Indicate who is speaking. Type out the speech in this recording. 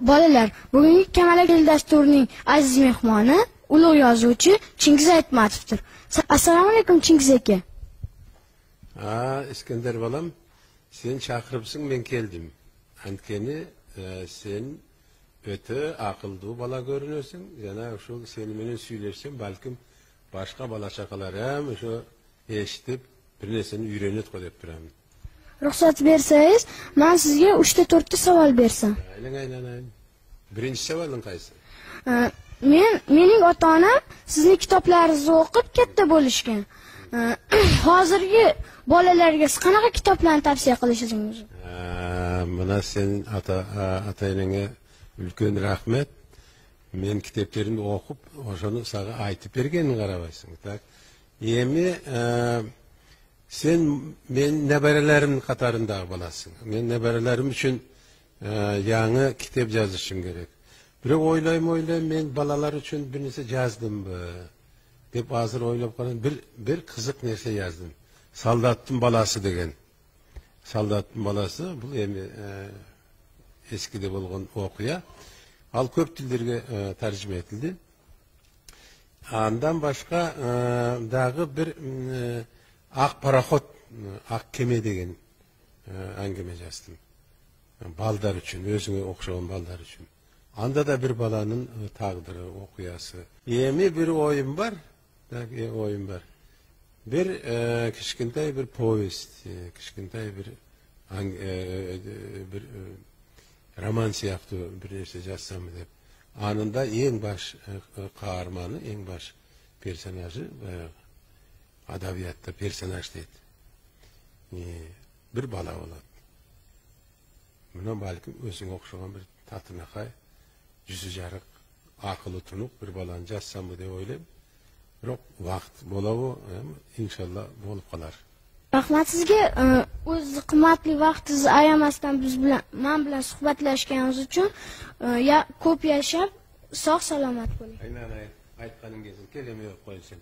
Speaker 1: Bolalar, bugungi Kamalak el dasturining aziz mehmoni ulug' yozuvchi Chingiz Aytmatovdir. Assalomu alaykum Chingiz aka.
Speaker 2: İskender balam, sen çağırıpsın, ben geldim. Antkeni sen öte akıllı bala görünüyorsun. Yana şu seni benim söylersen, balkim başka bala şakalar hem şu eşitip bir nesini öğrenip koyup duram.
Speaker 1: Ruxsat bersangiz, men sizga 3 ta 4 ta savol bersam.
Speaker 2: Aynen. Birinchi savolin qaysi?
Speaker 1: Mening ota-onam sizning kitoblaringizni o'qib katta bo'lishgan. Hozirgi bolalarga siz qanaqa kitoblarni tavsiya qilishingiz?
Speaker 2: Buna senin atayınına ülkün rahmet. Men kitaplarını okup, onu sana aytıp bergenin qarabaysın. Yemi sen men neberelerimin katarında bolasın. Men neberelerim için yanı kitap yazışım gerek. Biraz oylayım men balalar için birisi yazdım bu. Hep hazır oylap kalan bir kızık neyse yazdım. Saldatın balası degen. Saldatın balası bu eskide bulgun okuya. Al köp dillerge tercüme edildi. Andan başka dağı bir ak paraxot, ak keme degen angime yazdım. Baldar için, özüne okşayan baldar için. Anda da bir balanın tağdırı, okuyası. Yemi bir oyun var. Bir kişkintay bir povest, kişkintay bir romans yaptı bir işte yazsam dep. Anında en baş kahramanı, en baş personajı adabiyatta personaj deydi. Bir bala oladı. Buna balkim özüne okşayan bir tatına kay, yüzü jarık, akıllı tunuk bir balan yazsam dep oylayım. Yok vaqt bo'lavi, inshaalloh bo'lib qolar.
Speaker 1: Rahmat sizga o'z qimmatli vaqtingizni ayamasdan men bilan suhbatlashganingiz uchun ko'p yashab, sog' salomat bo'ling.
Speaker 2: Aynan aytganingizni kelmay qo'ysin.